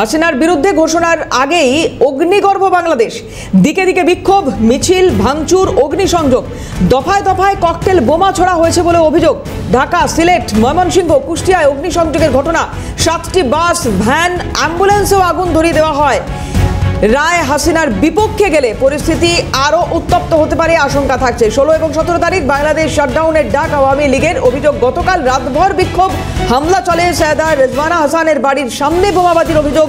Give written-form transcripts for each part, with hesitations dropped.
হাসিনার বিরুদ্ধে ঘোষণার আগেই অগ্নিগর্ভ বাংলাদেশ, দিকে দিকে বিক্ষোভ, মিছিল, ভাঙচুর, অগ্নিসংযোগ, দফায় দফায় ককটেল বোমা ছোড়া হয়েছে বলে অভিযোগ। ঢাকা, সিলেট, ময়মনসিংহ, কুষ্টিয়ায় অগ্নিসংযোগের ঘটনা। 7টি বাস, ভ্যান, অ্যাম্বুলেন্সেও আগুন ধরিয়ে দেওয়া হয়। রায় হাসিনার বিপক্ষে গেলে পরিস্থিতি আরও উত্তপ্ত হতে পারে আশঙ্কা থাকছে। 16 এবং 17 তারিখ বাংলাদেশ শাটডাউনের ডাক আওয়ামী লীগের। অভিযোগ, গতকাল রাতভর বিক্ষোভ, হামলা চলে সৈয়দা রেজওয়ানা হাসানের বাড়ির সামনে বোমাবাজির অভিযোগ।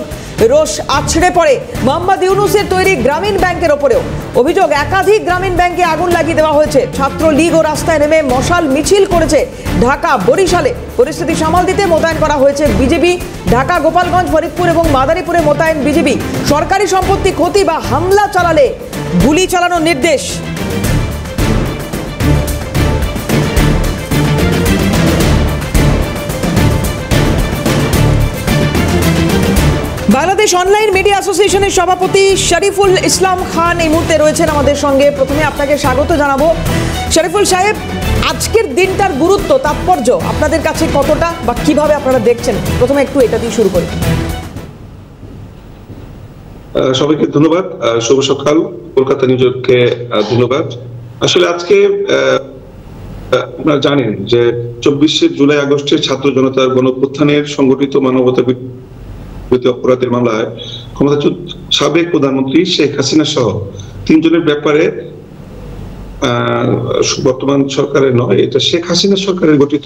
রোষ আছড়ে পড়ে মোহাম্মদ ইউনূসের তৈরি গ্রামীণ ব্যাংকের ওপরেও। অভিযোগ, একাধিক গ্রামীণ ব্যাংকে আগুন লাগিয়ে দেওয়া হয়েছে। ছাত্রলীগও রাস্তায় নেমে মশাল মিছিল করেছে। ঢাকা, বরিশালে পরিস্থিতি সামাল দিতে মোতায়েন করা হয়েছে বিজেপি। ঢাকা, গোপালগঞ্জ, ফরিদপুর এবং মাদারীপুরে মোতায়েন বিজেপি। সরকারি সম্পত্তি ক্ষতি বা হামলা চালালে গুলি চালানোর নির্দেশ। বাংলাদেশ অনলাইন মিডিয়া অ্যাসোসিয়েশনের সভাপতি শরীফুল ইসলাম খান এই মুহূর্তে রয়েছেন আমাদের সঙ্গে। প্রথমে আপনাকে স্বাগত জানাবো। শরীফুল সাহেব, আজকের দিনটার গুরুত্ব, তাৎপর্য আপনাদের কাছে কতটা বা কিভাবে আপনারা দেখছেন, প্রথমে একটু এটা দিয়ে শুরু করি। সবাইকে ধন্যবাদ, শুভ সকাল। কলকাতা নিউজকে ধন্যবাদ। আসলে আজকে আপনারা জানেন যে 24শে জুলাই আগস্টের ছাত্র জনতার গণঅভ্যুত্থানের সংগঠিত মানবতা অপরাধের মামলায় ক্ষমতাচ্যুত সাবেক প্রধানমন্ত্রী শেখ হাসিনা সহ 3 জনের ব্যাপারে বর্তমান সরকারের নয়, এটা শেখ হাসিনা সরকারের গঠিত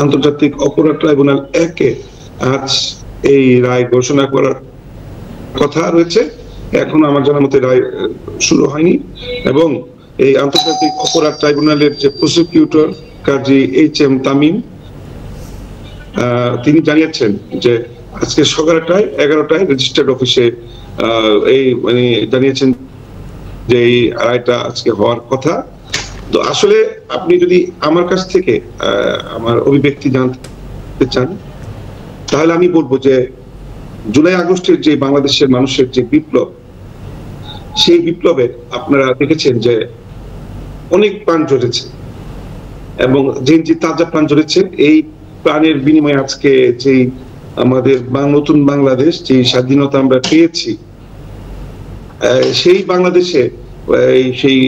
আন্তর্জাতিক অপরাধ ট্রাইব্যুনাল 1-এ আজ এই রায় ঘোষণা করার কথা রয়েছে। এখন আমার জানার মতে রায় শুরু হয়নি এবং এই আন্তর্জাতিক অপরাধ ট্রাইব্যুনালের যে প্রসিকিউটর কাজী HM তামিম, তিনি জানিয়েছেন যে আজকে সকাল 11টায় রেজিস্টার্ড অফিসে জানিয়েছেন যে এই রায়টা আজকে হওয়ার কথা। তো আসলে আপনি যদি আমার কাছ থেকে আমার অভিব্যক্তি জানতে চান, তাহলে আমি বলবো যে জুলাই আগস্টের যে বাংলাদেশের মানুষের যে বিপ্লব, সেই বিপ্লবে আপনারা দেখেছেন যে অনেক প্রাণ ঝরেছে এবং যে তাজা প্রাণ ঝরেছে। এই প্রাণের বিনিময়ে আজকে যেই আমাদের নতুন বাংলাদেশ, যে স্বাধীনতা আমরা পেয়েছি, সেই বাংলাদেশে সেই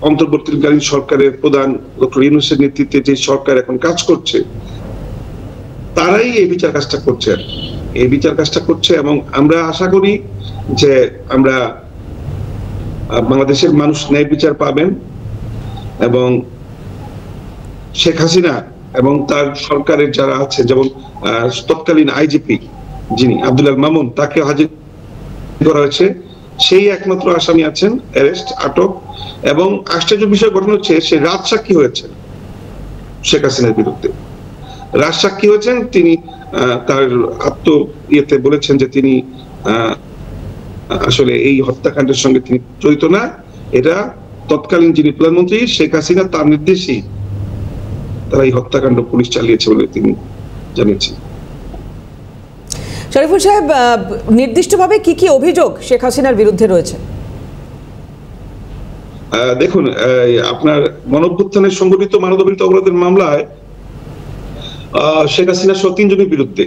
অন্তর্বর্তীকালীন সরকারের প্রধান ডক্টর ইউনূসের নেতৃত্বে যে সরকার এখন কাজ করছে, তারাই এই বিচার কাজটা করছে এবং আমরা আশা করি যে আমরা বাংলাদেশের মানুষ ন্যায় বিচার পাবেন এবং শেখ হাসিনা এবং তার সরকারের যারা আছে, যেমন তৎকালীন আইজিপি যিনি আব্দুল মামুন, তাকে হাজির করা হয়েছে। সেই একমাত্র আসামি আছেন অ্যারেস্ট, আটক। এবং আশ্চর্য বিষয় ঘটনা হচ্ছে, সে রাত সাক্ষী হয়েছেন শেখ হাসিনার বিরুদ্ধে। রাত সাক্ষী হয়েছেন, তিনি তার ইয়েতে বলেছেন যে তিনি আসলে এই হত্যাকাণ্ডের সঙ্গে তিনি জড়িত না। এটা তৎকালীন যিনি প্রধানমন্ত্রী শেখ হাসিনা, তার নির্দেশেই তারা এই হত্যাকাণ্ড পুলিশ চালিয়েছে বলে তিনি জানিয়েছেন। শরীফুল সাহেব, নির্দিষ্টভাবে কি কি অভিযোগ শেখ হাসিনার বিরুদ্ধে রয়েছে? দেখুন, আপনার গণঅভ্যুত্থানের সংগঠিত মানবতাবিরোধী অপরাধের মামলায় শেখ হাসিনা সহ 3 জনের বিরুদ্ধে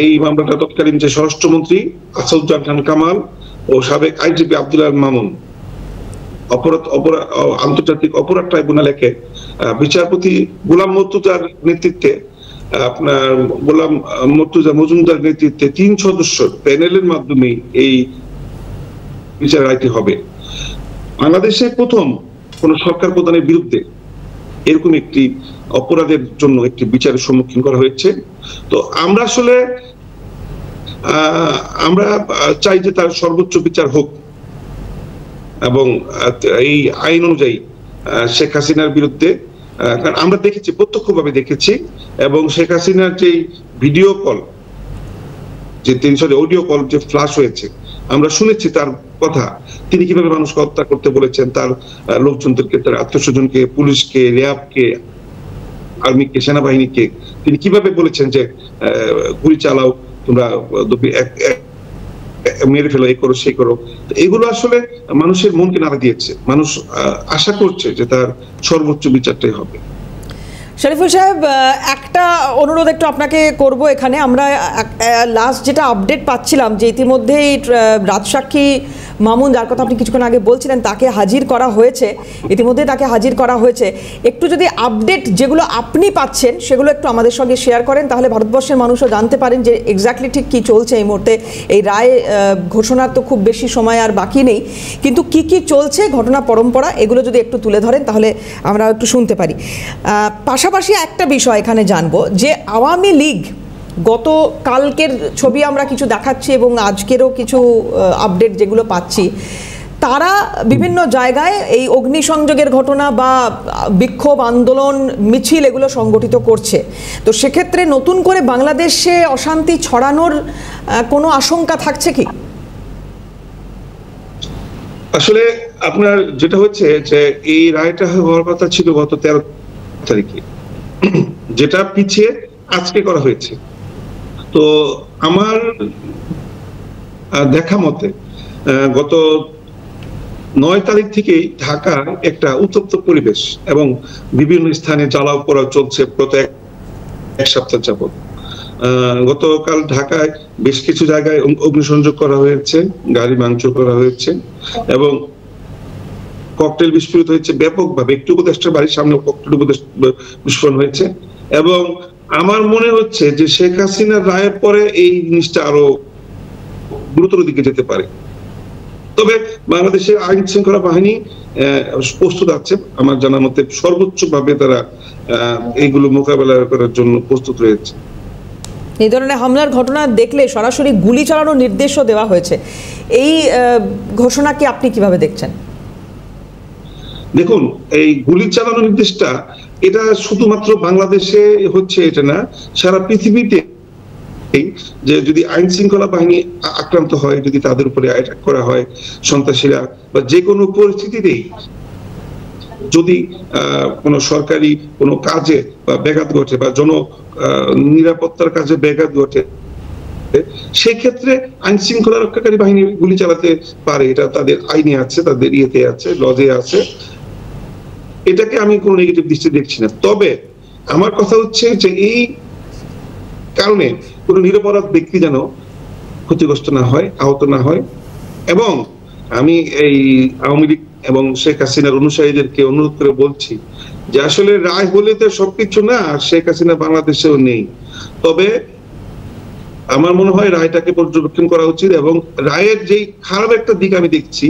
এই মামলাটা তৎকালীন যে স্বরাষ্ট্রমন্ত্রী আসাদুজ্জামান কামাল ও সাবেক আইজিপি আব্দুল মামুন আন্তর্জাতিক অপরাধ ট্রাইব্যুনাল 1-এ বিচারপতি গোলাম মর্তুজার নেতৃত্বে, আপনার গোলাম মর্তুজা মজুমদার নেতৃত্বে 3 সদস্য প্যানেলের মাধ্যমে এই বিচার রায়টি হবে। বাংলাদেশে প্রথম কোন সরকার প্রধানের বিরুদ্ধে এরকম একটি অপরাধের জন্য একটি বিচারের সম্মুখীন করা হয়েছে। তো আমরা আসলে আমরা চাই যে তার সর্বোচ্চ বিচার হোক এবং এই আইন অনুযায়ী শেখ হাসিনার বিরুদ্ধে, কারণ আমরা দেখেছি, প্রত্যক্ষভাবে দেখেছি, এবং শেখ হাসিনার যে ভিডিও কল, যে অডিও কল যে ফ্লাশ হয়েছে, আমরা শুনেছি তার কথা। তিনি কিভাবে মানুষকে হত্যা করতে বলেছেন, তার লোকজনদেরকে, তার আত্মীয়স্বজনকে, পুলিশকে, র্যাবকে, আর্মিকে, সেনাবাহিনীকে তিনি কিভাবে বলেছেন যে গুলি চালাও, তোমরা মেরে ফেলো, এই করো, সেই করো। এগুলো আসলে মানুষের মনকে নাড়া দিয়েছে। মানুষ আশা করছে যে তার সর্বোচ্চ বিচারটাই হবে। শরীফুল সাহেব, একটা অনুরোধ একটু আপনাকে করব এখানে। আমরা লাস্ট যেটা আপডেট পাচ্ছিলাম যে ইতিমধ্যেই রাজসাক্ষী মামুন, যার কথা আপনি কিছুক্ষণ আগে বলছিলেন, তাকে হাজির করা হয়েছে, ইতিমধ্যে তাকে হাজির করা হয়েছে। একটু যদি আপডেট যেগুলো আপনি পাচ্ছেন সেগুলো একটু আমাদের সঙ্গে শেয়ার করেন, তাহলে ভারতবর্ষের মানুষও জানতে পারেন যে এক্স্যাক্টলি ঠিক কী চলছে এই মুহূর্তে। এই রায় ঘোষণার তো খুব বেশি সময় আর বাকি নেই, কিন্তু কি কি চলছে ঘটনা পরম্পরা এগুলো যদি একটু তুলে ধরেন তাহলে আমরা একটু শুনতে পারি। পাশাপাশি একটা বিষয় এখানে জানবো যে আওয়ামী লীগ গত কালকের ছবি আমরা কিছু দেখাচ্ছি এবং আজকেরও কিছু আপডেট যেগুলো পাচ্ছি, তারা বিভিন্ন জায়গায় এই অগ্নিসংযোগের ঘটনা বা বিক্ষোভ, আন্দোলন, মিছিল এগুলো সংগঠিত করছে। তো সেক্ষেত্রে নতুন করে বাংলাদেশে অশান্তি ছড়ানোর কোনো আশঙ্কা থাকছে কি? আসলে আপনার যেটা হচ্ছে যে এই রায়টা হওয়ার কথা ছিল গত 13 তারিখে, যেটা পিছিয়ে আজকে করা হয়েছে। তো আমার দেখা মতে গত 9 তারিখ থেকেই ঢাকার একটা উত্তপ্ত পরিবেশ এবং বিভিন্ন স্থানে জ্বালাও পোড়া চলছে গত এক সপ্তাহ যাবত। গতকাল ঢাকায় বেশ কিছু জায়গায় অগ্নিসংযোগ করা হয়েছে, গাড়ি ভাঙচুর করা হয়েছে এবং ককটেল বিস্ফোরিত হয়েছে ব্যাপকভাবে। একটু উপদেষ্টার বাড়ির সামনে ককটেল বিস্ফোরণ হয়েছে এবং আমার মনে হচ্ছে যে শেখ হাসিনার রায়ের পরে এই জিনিসটা আরো গুরুতর দিকে যেতে পারে। তবে বাংলাদেশের আইন শৃঙ্খলা বাহিনী প্রস্তুত আছে, আমার জানার মতে সর্বোচ্চ ভাবে তারা এইগুলো মোকাবেলা করার জন্য প্রস্তুত রয়েছে। এই ধরনের হামলার ঘটনা দেখলে সরাসরি গুলি চালানোর নির্দেশও দেওয়া হয়েছে, এই ঘোষণাকে আপনি কিভাবে দেখছেন? দেখুন, এই গুলি চালানোর নির্দেশটা এটা শুধুমাত্র বাংলাদেশে হচ্ছে এটা না, সারা পৃথিবীতে যে যদি আইন শৃঙ্খলা বাহিনী আক্রান্ত হয়, যদি তাদের উপরে অ্যাটাক করা হয় সন্ত্রাসীরা, বা যে কোনো পরিস্থিতিতেই যদি কোনো সরকারি কোনো কাজে বা ব্যাঘাত ঘটে বা জন নিরাপত্তার কাজে ব্যাঘাত ঘটে, সেই ক্ষেত্রে আইন শৃঙ্খলা রক্ষাকারী বাহিনী গুলি চালাতে পারে। এটা তাদের আইনে আছে, তাদের ইয়েতে আছে, লজে আছে। এটাকে আমি কোনো নেগেটিভ দৃষ্টি দেখছি না। তবে আমার কথা হচ্ছে যে এই কারণে কোনো নিরপরাধ ব্যক্তি যেন ক্ষতিগ্রস্ত না হয়, আহত না হয়। এবং আমি এই আওয়ামী লীগ এবং শেখ হাসিনার অনুসারীদেরকে অনুরোধ করে বলছি যে আসলে রায় হলে তো সবকিছু না, শেখ হাসিনা বাংলাদেশেও নেই। তবে আমার মনে হয় রায়টাকে পর্যবেক্ষণ করা উচিত এবং রায়ের যেই খারাপ একটা দিক আমি দেখছি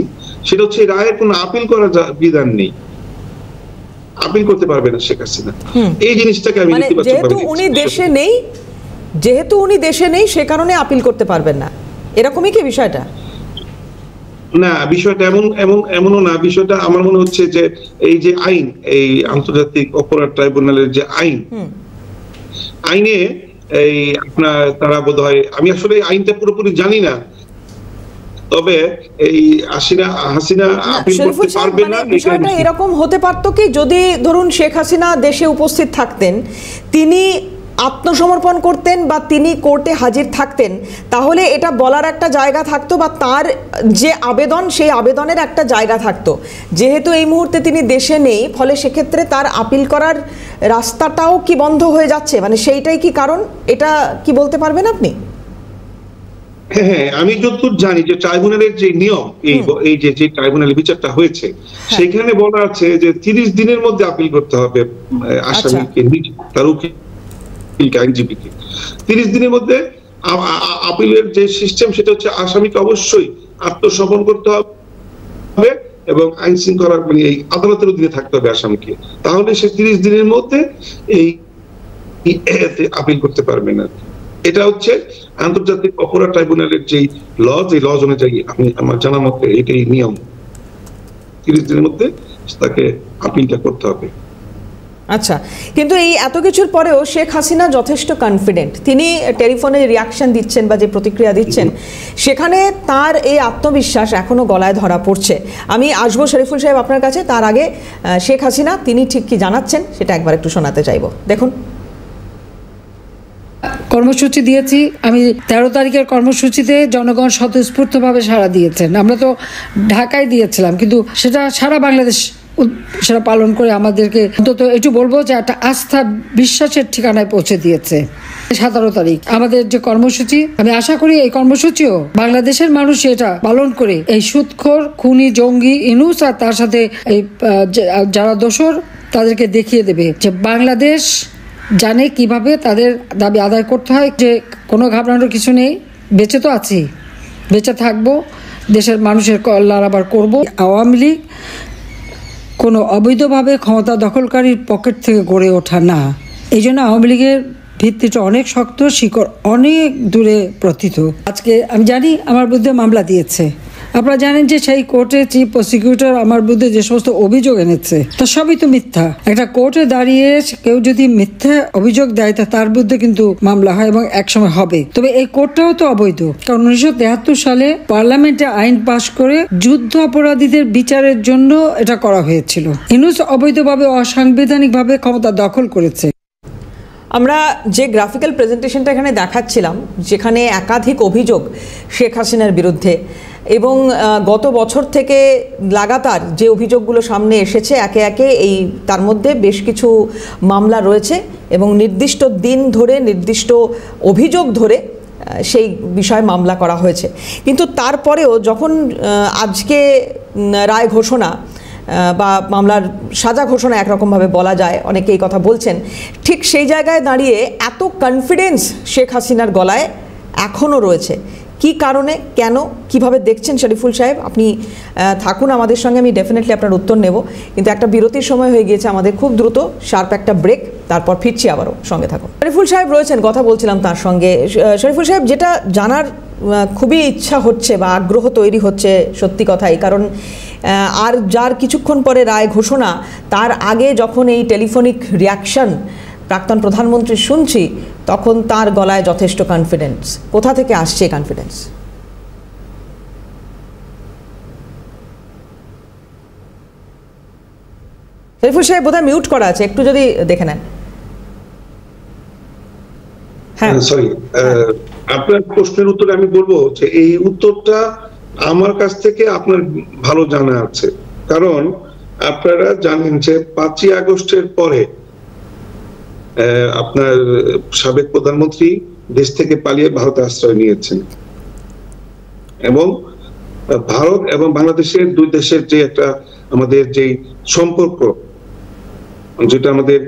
সেটা হচ্ছে রায়ের কোনো আপিল করার বিধান নেই, আপিল করতে পারবে না শেখ হাসিনা। এই জিনিসটাকে আমি যেহেতু উনি দেশে নেই সে কারণে আপিল করতে পারবেন না, এরকমই কি বিষয়টা? না, বিষয়টা এমনও না। বিষয়টা আমার মনে হচ্ছে যে এই যে আইন, এই আন্তর্জাতিক অপরাধ ট্রাইব্যুনালের যে আইনে এই আপনার তারা বোধহয়, আমি আসলে আইনটা পুরোপুরি জানি না, তবে এই হাসিনা আপিল করতে পারবে না। বিষয়টা এরকম হতে পারতো কি, যদি ধরুন শেখ হাসিনা দেশে উপস্থিত থাকতেন, তিনি আত্মসমর্পণ করতেন বা তিনি কোর্টে হাজির থাকতেন, তাহলে এটা বলার একটা জায়গা থাকতো বা তার যে আবেদন সেই আবেদনের একটা জায়গা থাকতো। যেহেতু এই মুহূর্তে তিনি দেশে নেই, ফলে সেক্ষেত্রে তার আপিল করার রাস্তাটাও কি বন্ধ হয়ে যাচ্ছে, মানে সেইটাই কি কারণ? এটা কি বলতে পারবেন আপনি? হ্যাঁ, আমি যতদূর জানি যে ট্রাইব্যুনালের যে নিয়ম, এই যে ট্রাইব্যুনালের বিচারটা হয়েছে সেখানে বলা আছে যে 30 দিনের মধ্যে আপিল করতে হবে আসামিকে, তার উকিল আইনজীবীকে। 30 দিনের মধ্যে আপিলের যে সিস্টেম সেটা হচ্ছে আসামিকে অবশ্যই আত্মসমর্পণ করতে হবে এবং আইন শৃঙ্খলা মানে এই আদালতের অধীনে থাকতে হবে আসামিকে, তাহলে সে 30 দিনের মধ্যে এই আপিল করতে পারবে না। এটা হচ্ছে আন্তর্জাতিক অপরাধ ট্রাইব্যুনালের যে লজ, এই লজ অনুযায়ী আমার জানা মতে এটাই নিয়ম, 30 দিনের মধ্যে তাকে আপিলটা করতে হবে। আচ্ছা, কিন্তু এই এত কিছুর পরেও শেখ হাসিনা যথেষ্ট কনফিডেন্ট, তিনি টেলিফোনে রিয়াকশন দিচ্ছেন বা যে প্রতিক্রিয়া দিচ্ছেন সেখানে তার এই আত্মবিশ্বাস এখনো গলায় ধরা পড়ছে। আমি আসবো শরীফুল সাহেব আপনার কাছে, তার আগে শেখ হাসিনা তিনি ঠিক কি জানাচ্ছেন সেটা একবার একটু শোনাতে চাইবো, দেখুন। কর্মসূচি দিয়েছি আমি, 13 তারিখের কর্মসূচিতে জনগণ স্বতঃস্ফূর্তভাবে সাড়া দিয়েছেন। আমরা তো ঢাকায় দিয়েছিলাম, কিন্তু সেটা সারা বাংলাদেশ সেটা পালন করে আমাদেরকে অন্তত একটু বলবো যে একটা আস্থা বিশ্বাসের ঠিকানায় পৌঁছে দিয়েছে। 17 তারিখ আমাদের যে কর্মসূচি, আমি আশা করি এই কর্মসূচিও বাংলাদেশের মানুষ এটা পালন করে এই সুদখোর খুনি জঙ্গি ইনুস আর তার সাথে এই যারা দোষর তাদেরকে দেখিয়ে দেবে যে বাংলাদেশ জানে কিভাবে তাদের দাবি আদায় করতে হয়, যে কোনো ঘাবড়ানোর কিছু নেই, বেঁচে তো আছি, বেঁচে থাকবো, দেশের মানুষের কল্যাণ আবার করবো। আওয়ামী লীগ কোনো অবৈধভাবে ক্ষমতা দখলকারীর পকেট থেকে গড়ে ওঠা না, এই জন্য আওয়ামী লীগের ভিত্তিটা অনেক শক্ত, শিকড় অনেক দূরে প্রথিত। আজকে আমি জানি আমার বিরুদ্ধে মামলা দিয়েছে, আপনারা জানেন যে সেই কোর্টে চিফ প্রসিকিউটর আমার বিরুদ্ধে যে সমস্ত অভিযোগ এনেছে তা সবই তো মিথ্যা। একটা কোর্টে দাঁড়িয়ে কেউ যদি মিথ্যা অভিযোগ দেয় তা তার বিরুদ্ধে কিন্তু মামলা হয় এবং একসময় হবে। তবে এই কোর্টটাও তো অবৈধ, কারণ 1973 সালে পার্লামেন্টে আইন পাশ করে যুদ্ধ অপরাধীদের বিচারের জন্য এটা করা হয়েছিল। ইউনূস অবৈধভাবে অসাংবিধানিকভাবে ক্ষমতা দখল করেছে। আমরা যে গ্রাফিক্যাল প্রেজেন্টেশনটা এখানে দেখাচ্ছিলাম, যেখানে একাধিক অভিযোগ শেখ হাসিনার বিরুদ্ধে, এবং গত বছর থেকে লাগাতার যে অভিযোগগুলো সামনে এসেছে একে একে, এই তার মধ্যে বেশ কিছু মামলা রয়েছে এবং নির্দিষ্ট দিন ধরে নির্দিষ্ট অভিযোগ ধরে সেই বিষয়ে মামলা করা হয়েছে। কিন্তু তারপরেও যখন আজকে রায় ঘোষণা বা মামলার সাজা ঘোষণা একরকমভাবে বলা যায়, অনেকে এই কথা বলছেন, ঠিক সেই জায়গায় দাঁড়িয়ে এত কনফিডেন্স শেখ হাসিনার গলায় এখনও রয়েছে, কি কারণে, কেন, কিভাবে দেখছেন শরীফুল সাহেব? আপনি থাকুন আমাদের সঙ্গে, আমি ডেফিনেটলি আপনার উত্তর নেব, কিন্তু একটা বিরতির সময় হয়ে গিয়েছে আমাদের, খুব দ্রুত শার্প একটা ব্রেক, তারপর ফিরছি আবারও, সঙ্গে থাকুন। শরীফুল সাহেব রয়েছেন, কথা বলছিলাম তার সঙ্গে। শরীফুল সাহেব, যেটা জানার খুবই ইচ্ছা হচ্ছে বা আগ্রহ তৈরি হচ্ছে সত্যি কথাই, কারণ আর যার কিছুক্ষণ পরে রায় ঘোষণা, তার আগে যখন এই টেলিফোনিক রিয়াকশন প্রাক্তন প্রধানমন্ত্রী শুনছি, তখন তার গলায় যথেষ্ট কনফিডেন্স। কোথা থেকে আসছে কনফিডেন্স? শরীফুল সাহেব বোধহয় মিউট করা আছে, একটু যদি দেখে নেন। হ্যাঁ, সরি, আপনার প্রশ্নের উত্তরে আমি বলবো যে এই উত্তরটা আমার কাছ থেকে আপনার ভালো জানা আছে, কারণ আপনারা জানেন যে 5ই আগস্টের পরে আপনার সাবেক প্রধানমন্ত্রী দেশ থেকে পালিয়ে ভারতে আশ্রয় নিয়েছেন, এবং ভারত এবং বাংলাদেশের দুই দেশের যে একটা আমাদের যে সম্পর্ক, যেটা আমাদের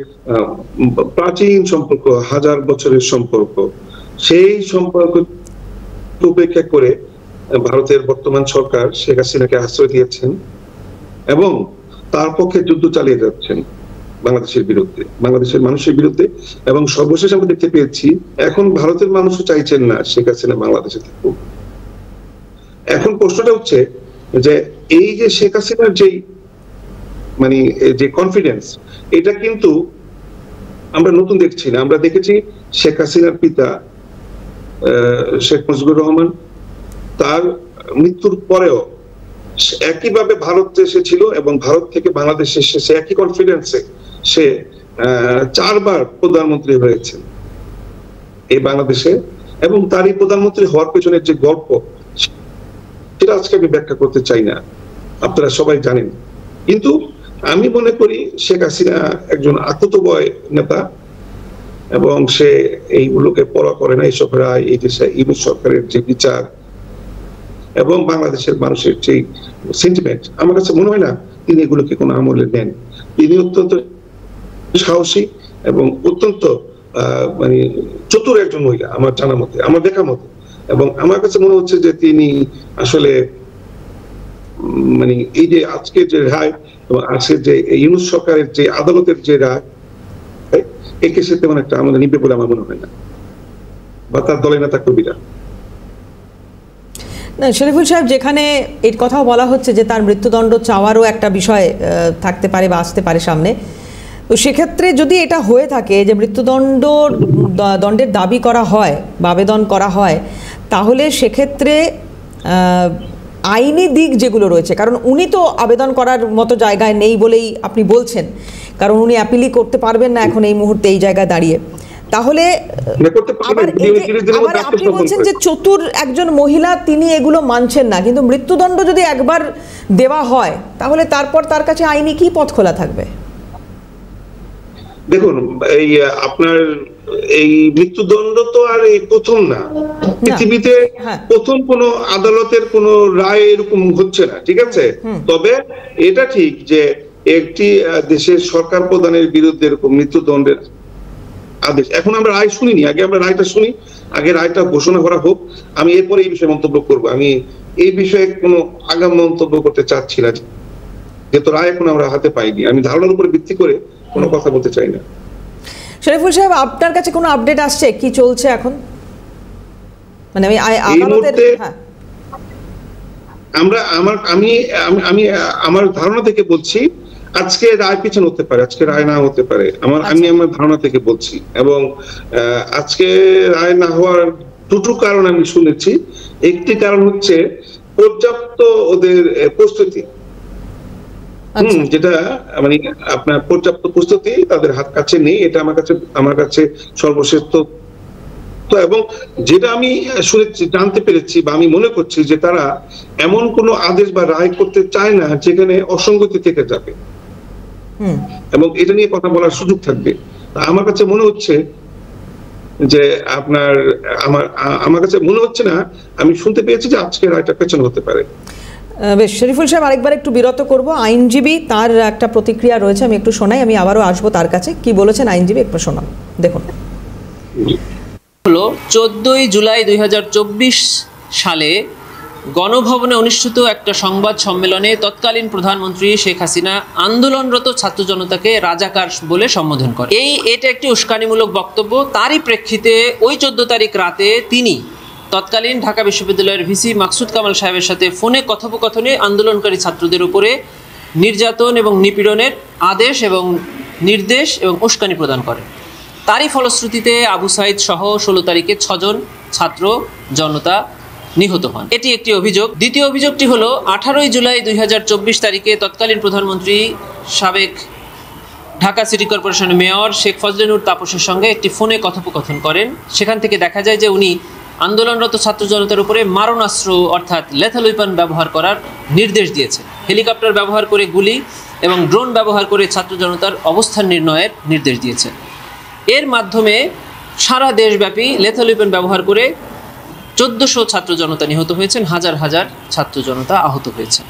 প্রাচীন সম্পর্ক, 1000 বছরের সম্পর্ক, সেই সম্পর্ক উপেক্ষা করে ভারতের বর্তমান সরকার শেখ হাসিনাকে আশ্রয় দিয়েছেন এবং তার পক্ষে যুদ্ধ চালিয়ে যাচ্ছেন বাংলাদেশের বিরুদ্ধে, বাংলাদেশের মানুষের বিরুদ্ধে। এবং সর্বশেষ আমরা দেখতে পেয়েছি এখন ভারতের মানুষও চাইছেন না শেখ হাসিনা বাংলাদেশে থাকুক। এখন প্রশ্নটা হচ্ছে যে এই যে শেখ হাসিনার যেই মানে যে কনফিডেন্স, এটা কিন্তু আমরা নতুন দেখছি না। আমরা দেখেছি শেখ হাসিনার পিতা শেখ মুজিবুর রহমান, তার মৃত্যুর পরেও একইভাবে ভারত এসেছিল এবং ভারত থেকে বাংলাদেশে এসে একই কনফিডেন্সে সে 4 বার প্রধানমন্ত্রী হয়েছেন এই বাংলাদেশে। এবং তার এই প্রধানমন্ত্রী হওয়ার পেছনের যে গল্প, সেটা আজকে আমি ব্যাখ্যা করতে চাই না, আপনারা সবাই জানেন। কিন্তু আমি মনে করি শেখ হাসিনা একজন আকুতবয় নেতা এবং সে এইগুলোকে পরোয়া করে না। এইসব রায়, এই দেশে ইউনূস সরকারের যে বিচার এবং বাংলাদেশের মানুষের যে সেন্টিমেন্ট, আমার কাছে মনে হয় না তিনি এগুলোকে কোনো আমলে নেন। তিনি অত্যন্ত সাহসী এবং অত্যন্ত মানে চতুর একজন মহিলা আমার জানা মতে, আমার দেখা মতে। এবং আমার কাছে মনে হচ্ছে যে তিনি আসলে মানে এই যে আজকে যে রায় এবং আজকে যে ইউনূস সরকারের যে আদালতের যে রায়, একে সে তেমন একটা আমাদের নিবে বলে আমার মনে হয় না, বা তার দলের নেতা কর্মীরা। না শরীফুল সাহেব, যেখানে এর কথাও বলা হচ্ছে যে তার মৃত্যুদণ্ড চাওয়ারও একটা বিষয় থাকতে পারে বা আসতে পারে সামনে, তো সেক্ষেত্রে যদি এটা হয়ে থাকে যে দণ্ডের দাবি করা হয় বা আবেদন করা হয়, তাহলে সেক্ষেত্রে আইনি দিক যেগুলো রয়েছে, কারণ উনি তো আবেদন করার মতো জায়গায় নেই বলেই আপনি বলছেন, কারণ উনি অ্যাপিলই করতে পারবেন না এখন এই মুহূর্তে এই জায়গায় দাঁড়িয়ে। তাহলে আবার আপনি বলছেন যে চতুর একজন মহিলা, তিনি এগুলো মানছেন না, কিন্তু মৃত্যুদণ্ড যদি একবার দেওয়া হয় তাহলে তারপর তার কাছে আইনি কি পথ খোলা থাকবে? দেখুন, এই আপনার এই মৃত্যুদণ্ড তো আর এই প্রথম না, পৃথিবীতে প্রথম কোন আদালতের কোন রায় এরকম হচ্ছে না, ঠিক আছে? তবে এটা ঠিক যে একটি দেশের সরকার প্রধানের বিরুদ্ধে এরকম মৃত্যুদণ্ডের আদেশ, এখন আমরা রায় শুনিনি, আগে আমরা রায়টা শুনি, আগে রায়টা ঘোষণা করা হোক, আমি এরপরে এই বিষয়ে মন্তব্য করব। আমি এই বিষয়ে কোনো আগাম মন্তব্য করতে চাচ্ছি না, যেহেতু রায় এখন আমরা হাতে পাইনি। আমি ধারণার উপরে ভিত্তি করে কোনো কথা বলতে চাই না। শরীফুল সাহেব, আপনার কাছে কোনো আপডেট আসছে কি চলছে এখন? মানে আমি আমার ধারণা থেকে বলছি, আজকে রায় পিছনে হতে পারে, আজকে রায় না হতে পারে, আমি আমার ধারণা থেকে বলছি। এবং আজকে রায় না হওয়ার দুটো কারণ আমি শুনেছি। একটি কারণ হচ্ছে পর্যাপ্ত ওদের প্রস্তুতি, যেটা মানে আপনার পর্যাপ্ত প্রস্তুতি তাদের হাত কাছে নেই, এটা আমার কাছে সর্বশেষ তথ্য। এবং যেটা আমি শুনেছি, জানতে পেরেছি বা আমি মনে করছি যে তারা এমন কোনো আদেশ বা রায় করতে চায় না যেখানে অসঙ্গতি থেকে যাবে এবং এটা নিয়ে কথা বলার সুযোগ থাকবে। আমার কাছে মনে হচ্ছে যে আমার কাছে মনে হচ্ছে না, আমি শুনতে পেয়েছি যে আজকে রায়টা পেছনে হতে পারে। বেশ, শরীফুল সাহেব আরেকবার একটু বিরত করব। আইনজীবী তার একটা প্রতিক্রিয়া রয়েছে, আমি একটু শোনাই, আমি আবারও আসবো তার কাছে। কি বলেছেন আইনজীবী একটু শোনান, দেখুন। হলো 14 জুলাই 2024 সালে গণভবনে অনুষ্ঠিত একটা সংবাদ সম্মেলনে তৎকালীন প্রধানমন্ত্রী শেখ হাসিনা আন্দোলনরত ছাত্র জনতাকে রাজাকার বলে সম্বোধন করে। এটা একটি উস্কানিমূলক বক্তব্য। তারই প্রেক্ষিতে ওই 14 তারিখ রাতে তিনি তৎকালীন ঢাকা বিশ্ববিদ্যালয়ের ভিসি মাকসুদ কামাল সাহেবের সাথে ফোনে কথোপকথনে আন্দোলনকারী ছাত্রদের উপরে নির্যাতন এবং নিপীড়নের আদেশ এবং নির্দেশ এবং উস্কানি প্রদান করেন। তারই ফলশ্রুতিতে আবু সাইদ সহ 16 তারিখে 6 জন ছাত্র জনতা নিহত হন। এটি একটি অভিযোগ। দ্বিতীয় অভিযোগটি হলো 18 জুলাই 2024 তারিখে তৎকালীন প্রধানমন্ত্রী সাবেক ঢাকা সিটি কর্পোরেশনের মেয়র শেখ ফজলেনুর তাপসের সঙ্গে একটি ফোনে কথোপকথন করেন। সেখান থেকে দেখা যায় যে উনি আন্দোলনরত ছাত্র জনতার উপরে মারণাস্ত্র অর্থাৎ লেথাল ওয়েপন ব্যবহার করার নির্দেশ দিয়েছেন। হেলিকপ্টার ব্যবহার করে গুলি এবং ড্রোন ব্যবহার করে ছাত্র জনতার অবস্থান নির্ণয়ের নির্দেশ দিয়েছেন। এর মাধ্যমে সারা দেশব্যাপী লেথাল ওয়েপন ব্যবহার করে 1400 ছাত্র জনতা নিহত হয়েছেন, হাজার হাজার ছাত্র জনতা আহত হয়েছে।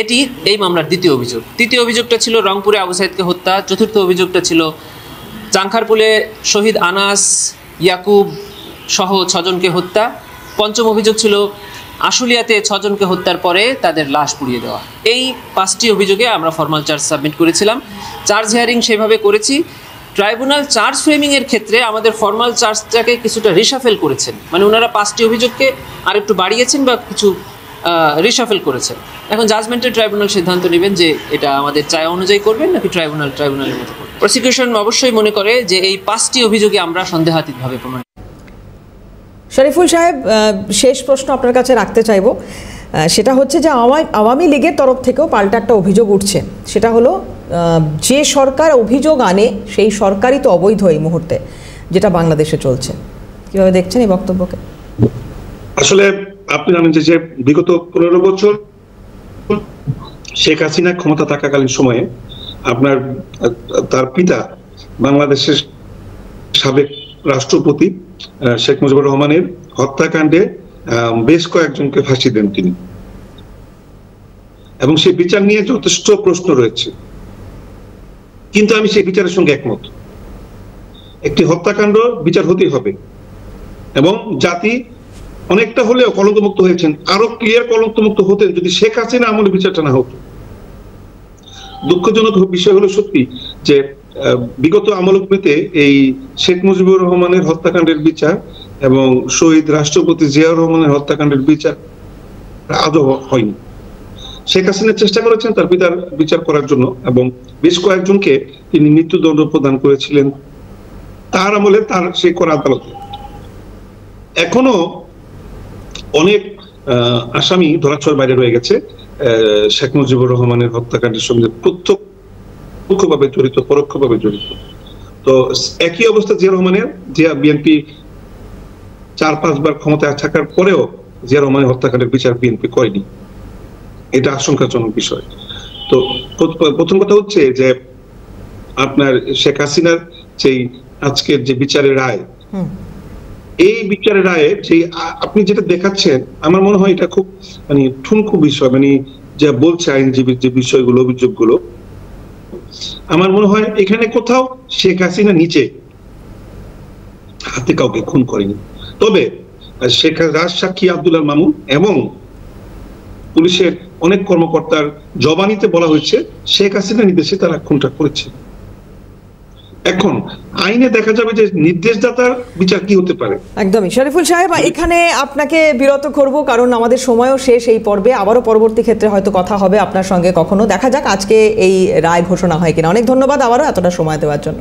এটি এই মামলার দ্বিতীয় অভিযোগ। তৃতীয় অভিযোগটা ছিল রংপুরে আবু সাইদকে হত্যা। চতুর্থ অভিযোগটা ছিল চাংখারপুলে শহীদ আনাস, ইয়াকুব সহ 6 জনকে হত্যা। পঞ্চম অভিযোগ ছিল আশুলিয়াতে 6 জনকে হত্যার পরে তাদের লাশ পুড়িয়ে দেওয়া। এই 5টি অভিযোগে আমরা ফরমাল চার্জ সাবমিট করেছিলাম। চার্জ হিয়ারিং সেভাবে করেছি। ট্রাইব্যুনাল চার্জ ফ্রেমিংয়ের ক্ষেত্রে আমাদের ফরমাল চার্জটাকে কিছুটা রিশাফেল করেছেন, মানে ওনারা 5টি অভিযোগকে আরেকটু বাড়িয়েছেন বা কিছু রিশাফেল করেছেন। এখন জাজমেন্টের ট্রাইব্যুনাল সিদ্ধান্ত নেবেন যে এটা আমাদের চায় অনুযায়ী করবেন নাকি ট্রাইব্যুনালের মতো করবেন। প্রসিকিউশন অবশ্যই মনে করে যে এই 5টি অভিযোগে আমরা সন্দেহাতীতভাবে প্রমাণ। শরীফুল সাহেব, শেষ প্রশ্ন আপনার কাছে রাখতে চাইব, সেটা হচ্ছে যে আওয়ামী লীগের তরফ থেকেও পাল্টা একটা অভিযোগ উঠছে। সেটা হলো যে সরকার অভিযোগ আনে সেই সরকারই তো অবৈধ এই মুহূর্তে, যেটা বাংলাদেশে চলছে। কিভাবে দেখছেন এই বক্তব্যকে? আসলে আপনি জানেন যে বিগত 15 বছর শেখ হাসিনা ক্ষমতা থাকাকালীন সময়ে আপনার তার পিতা বাংলাদেশের সাবেক রাষ্ট্রপতি শেখ মুজিবুর রহমানের হত্যাকাণ্ডে বেশ কয়েকজনকে ফাঁসি দেন তিনি, এবং সেই বিচার নিয়ে যথেষ্ট প্রশ্ন রয়েছে। কিন্তু আমি সেই বিচারের সঙ্গে একমত। একটি হত্যাকাণ্ড বিচার হতেই হবে এবং জাতি অনেকটা হলেও কলঙ্কমুক্ত হয়েছেন, আরো ক্লিয়ার কলঙ্কমুক্ত হতেন যদি শেখ হাসিনা আমলে বিচারটা না হতো। দুঃখজনক বিষয় হলো সত্যি যে বিগত আমলগুলিতে এই শেখ মুজিবুর রহমানের হত্যাকাণ্ডের বিচার এবং শহীদ রাষ্ট্রপতি জিয়াউর রহমানের হত্যাকাণ্ডের বিচার আদৌ হয়নি। শেখ হাসিনা চেষ্টা করেছেন তার পিতার বিচার করার জন্য এবং বেশ কয়েকজনকে তিনি মৃত্যুদণ্ড প্রদান করেছিলেন তার আমলে, তার সেই করা আদালতে। এখনো অনেক আসামি ধরাছোঁয়ার বাইরে রয়ে গেছে শেখ মুজিবুর রহমানের হত্যাকাণ্ডের সঙ্গে প্রত্যক্ষভাবে জড়িত, পরোক্ষভাবে জড়িত। তো একই অবস্থা জিয়া রহমানের, বিএনপি 4-5 বার ক্ষমতায় থাকার পরেও জিয়া রহমানের হত্যাকাণ্ডের বিচার বিএনপি করেনি। এটা আশঙ্কাজনক বিষয়। তো প্রথম কথা হচ্ছে যে আপনার শেখ হাসিনার সেই আজকের যে বিচারের রায়, এই বিচারের রায়ে যে আপনি যেটা দেখাচ্ছেন, আমার মনে হয় এটা খুব মানে ঠুনকো বিষয়, মানে যা বলছে আইনজীবীর যে বিষয়গুলো, অভিযোগগুলো, আমার মনে হয় এখানে কোথাও শেখ হাসিনা নিচে হাতে কাউকে খুন করেনি। তবে শেখ রাজসাক্ষী আব্দুল মামুন এবং পুলিশের অনেক কর্মকর্তার জবানিতে বলা হয়েছে শেখ হাসিনা নির্দেশে তারা খুনটা করেছে। এখন আইনে দেখা যাবে যে নির্দেশদাতার বিচার কি হতে পারে। একদমই শরীফুল সাহেব, এখানে আপনাকে বিরত করব কারণ আমাদের সময়ও শেষ এই পর্বে। আবারও পরবর্তী ক্ষেত্রে হয়তো কথা হবে আপনার সঙ্গে কখনো, দেখা যাক আজকে এই রায় ঘোষণা হয় কিনা। অনেক ধন্যবাদ আবারও এতটা সময় দেওয়ার জন্য।